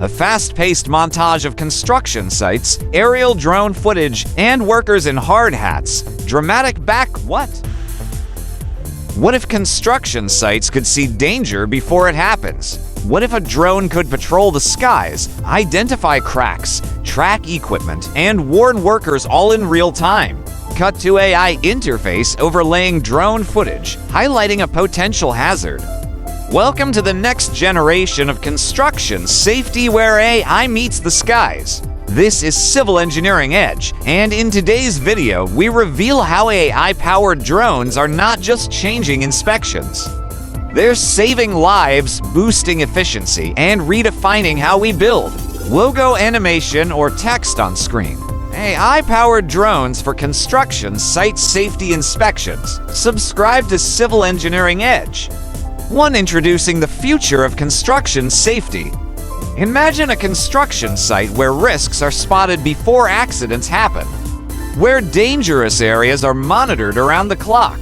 A fast-paced montage of construction sites, aerial drone footage, and workers in hard hats. Dramatic what? What if construction sites could see danger before it happens? What if a drone could patrol the skies, identify cracks, track equipment, and warn workers all in real time? Cut to AI interface overlaying drone footage, highlighting a potential hazard. Welcome to the next generation of construction safety where AI meets the skies. This is Civil Engineering Edge, and in today's video, we reveal how AI-powered drones are not just changing inspections. They're saving lives, boosting efficiency, and redefining how we build. Logo animation or text on screen. AI-powered drones for construction site safety inspections. Subscribe to Civil Engineering Edge. 1. Introducing the future of construction safety. Imagine a construction site where risks are spotted before accidents happen, where dangerous areas are monitored around the clock,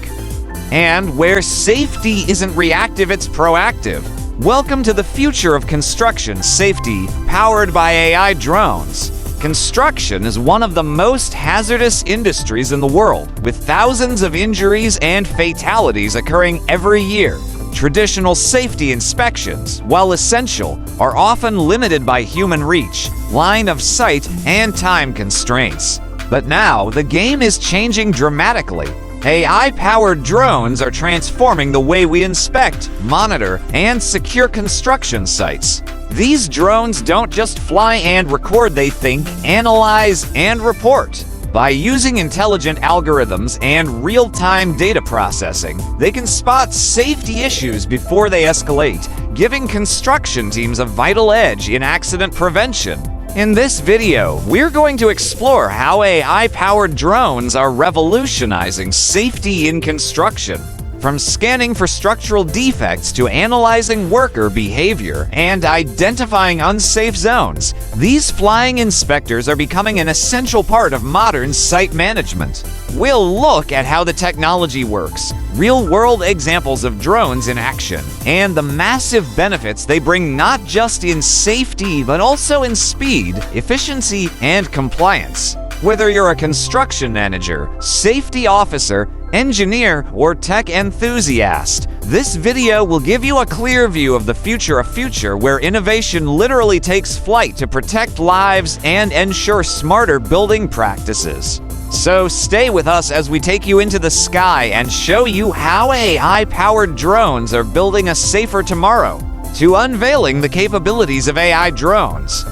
and where safety isn't reactive, it's proactive. Welcome to the future of construction safety, powered by AI drones. Construction is one of the most hazardous industries in the world, with thousands of injuries and fatalities occurring every year. Traditional safety inspections, while essential, are often limited by human reach, line of sight, and time constraints. But now, the game is changing dramatically. AI-powered drones are transforming the way we inspect, monitor, and secure construction sites. These drones don't just fly and record, they think, analyze, and report. By using intelligent algorithms and real-time data processing, they can spot safety issues before they escalate, giving construction teams a vital edge in accident prevention. In this video, we're going to explore how AI-powered drones are revolutionizing safety in construction. From scanning for structural defects to analyzing worker behavior and identifying unsafe zones, these flying inspectors are becoming an essential part of modern site management. We'll look at how the technology works, real-world examples of drones in action, and the massive benefits they bring not just in safety but also in speed, efficiency, and compliance. Whether you're a construction manager, safety officer, engineer, or tech enthusiast, this video will give you a clear view of the future where innovation literally takes flight to protect lives and ensure smarter building practices. So stay with us as we take you into the sky and show you how AI-powered drones are building a safer tomorrow. To unveiling the capabilities of AI drones.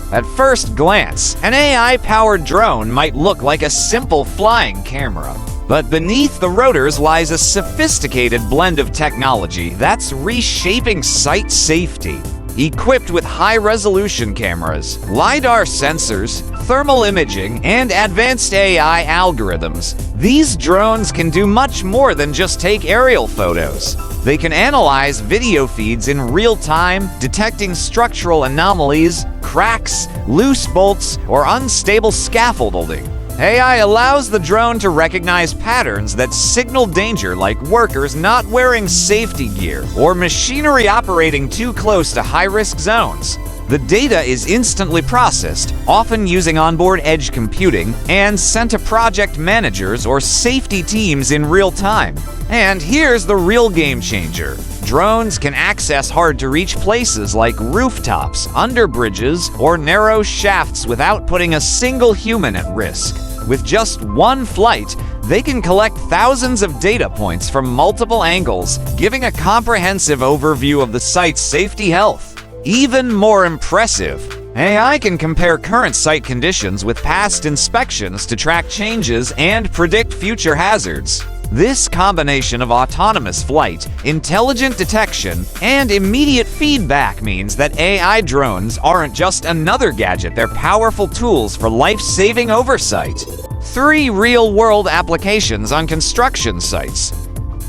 At first glance, an AI-powered drone might look like a simple flying camera. But beneath the rotors lies a sophisticated blend of technology that's reshaping site safety. Equipped with high-resolution cameras, LiDAR sensors, thermal imaging, and advanced AI algorithms, these drones can do much more than just take aerial photos. They can analyze video feeds in real time, detecting structural anomalies, cracks, loose bolts, or unstable scaffolding. AI allows the drone to recognize patterns that signal danger, like workers not wearing safety gear or machinery operating too close to high-risk zones. The data is instantly processed, often using onboard edge computing, and sent to project managers or safety teams in real time. And here's the real game changer. Drones can access hard-to-reach places like rooftops, under bridges, or narrow shafts without putting a single human at risk. With just one flight, they can collect thousands of data points from multiple angles, giving a comprehensive overview of the site's safety health. Even more impressive, AI can compare current site conditions with past inspections to track changes and predict future hazards. This combination of autonomous flight, intelligent detection, and immediate feedback means that AI drones aren't just another gadget, they're powerful tools for life-saving oversight. 3 real-world applications on construction sites.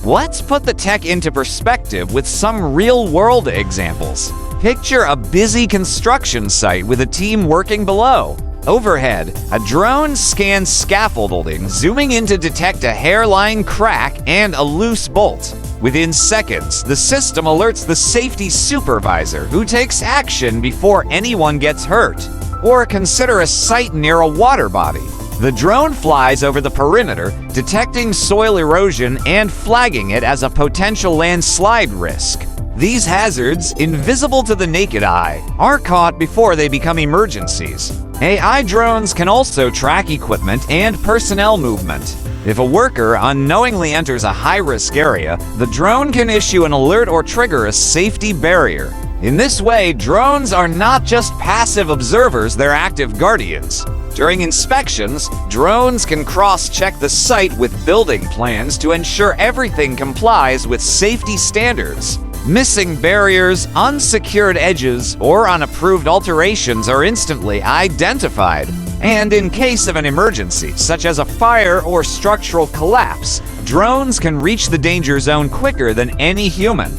Let's put the tech into perspective with some real-world examples. Picture a busy construction site with a team working below. Overhead, a drone scans scaffolding, zooming in to detect a hairline crack and a loose bolt. Within seconds, the system alerts the safety supervisor, who takes action before anyone gets hurt. Or consider a site near a water body. The drone flies over the perimeter, detecting soil erosion and flagging it as a potential landslide risk. These hazards, invisible to the naked eye, are caught before they become emergencies. AI drones can also track equipment and personnel movement. If a worker unknowingly enters a high-risk area, the drone can issue an alert or trigger a safety barrier. In this way, drones are not just passive observers, they're active guardians. During inspections, drones can cross-check the site with building plans to ensure everything complies with safety standards. Missing barriers, unsecured edges, or unapproved alterations are instantly identified. And in case of an emergency, such as a fire or structural collapse, drones can reach the danger zone quicker than any human.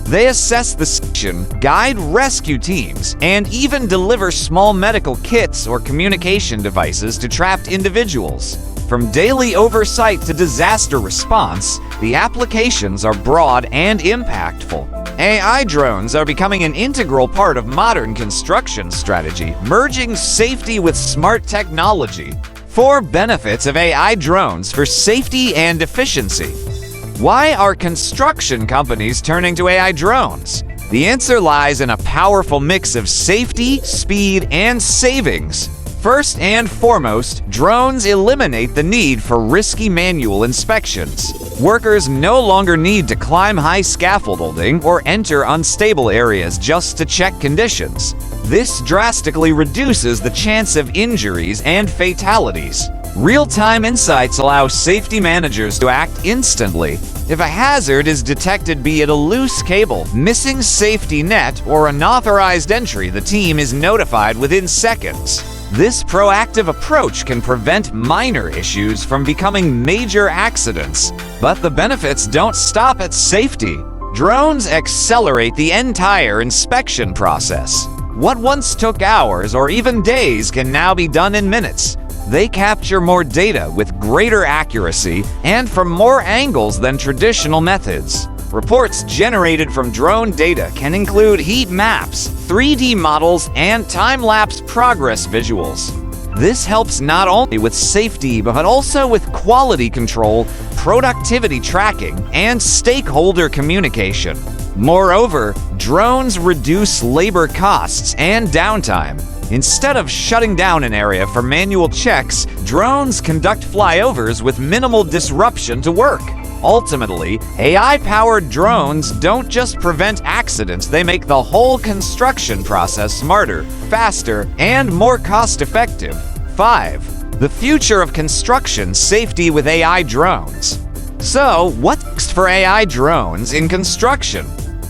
They assess the situation, guide rescue teams, and even deliver small medical kits or communication devices to trapped individuals. From daily oversight to disaster response, the applications are broad and impactful. AI drones are becoming an integral part of modern construction strategy, merging safety with smart technology. 4 benefits of AI drones for safety and efficiency. Why are construction companies turning to AI drones? The answer lies in a powerful mix of safety, speed, and savings. First and foremost, drones eliminate the need for risky manual inspections. Workers no longer need to climb high scaffolding or enter unstable areas just to check conditions. This drastically reduces the chance of injuries and fatalities. Real-time insights allow safety managers to act instantly. If a hazard is detected, be it a loose cable, missing safety net, or unauthorized entry, the team is notified within seconds. This proactive approach can prevent minor issues from becoming major accidents. But the benefits don't stop at safety. Drones accelerate the entire inspection process. What once took hours or even days can now be done in minutes. They capture more data with greater accuracy and from more angles than traditional methods. Reports generated from drone data can include heat maps, 3D models, and time-lapse progress visuals. This helps not only with safety, but also with quality control, productivity tracking, and stakeholder communication. Moreover, drones reduce labor costs and downtime. Instead of shutting down an area for manual checks, drones conduct flyovers with minimal disruption to work. Ultimately, AI-powered drones don't just prevent accidents, they make the whole construction process smarter, faster, and more cost-effective. 5. The future of construction safety with AI drones. So, what's next for AI drones in construction?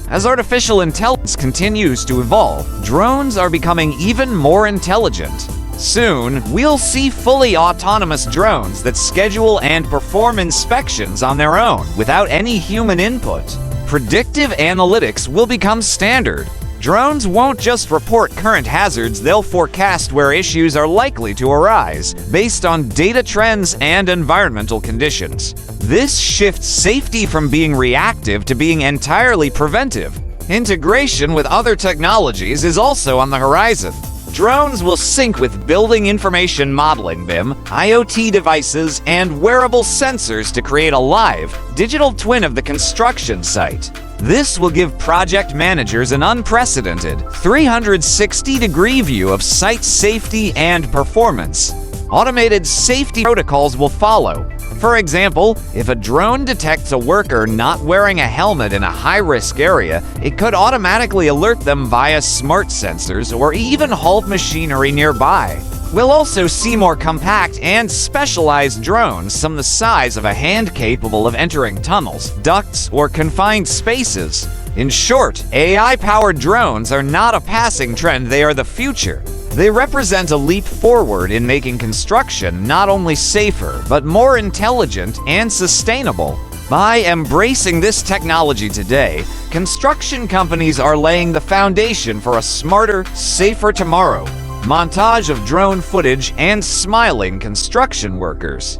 As artificial intelligence continues to evolve, drones are becoming even more intelligent. Soon, we'll see fully autonomous drones that schedule and perform inspections on their own without any human input. Predictive analytics will become standard. Drones won't just report current hazards, they'll forecast where issues are likely to arise based on data trends and environmental conditions. This shifts safety from being reactive to being entirely preventive. Integration with other technologies is also on the horizon. Drones will sync with building information modeling BIM, IoT devices, and wearable sensors to create a live, digital twin of the construction site. This will give project managers an unprecedented 360-degree view of site safety and performance. Automated safety protocols will follow. For example, if a drone detects a worker not wearing a helmet in a high-risk area, it could automatically alert them via smart sensors or even halt machinery nearby. We'll also see more compact and specialized drones, some the size of a hand, capable of entering tunnels, ducts, or confined spaces. In short, AI-powered drones are not a passing trend, they are the future. They represent a leap forward in making construction not only safer, but more intelligent and sustainable. By embracing this technology today, construction companies are laying the foundation for a smarter, safer tomorrow. Montage of drone footage and smiling construction workers.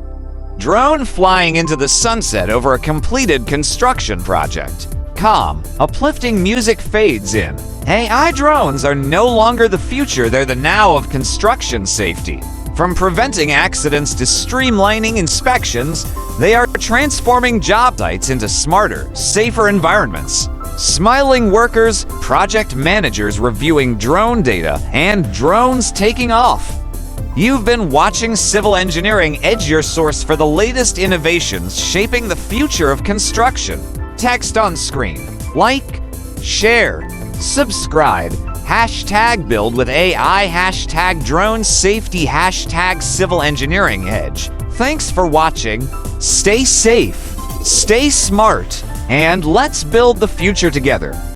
Drone flying into the sunset over a completed construction project. Calm, uplifting music fades in. AI drones are no longer the future, they're the now of construction safety. From preventing accidents to streamlining inspections, they are transforming job sites into smarter, safer environments. Smiling workers, project managers reviewing drone data, and drones taking off. You've been watching Civil Engineering Edge, your source for the latest innovations shaping the future of construction. Text on screen. Like, share, subscribe. Hashtag build with AI, hashtag drone safety, hashtag Civil Engineering Edge. Thanks for watching. Stay safe, stay smart, and let's build the future together.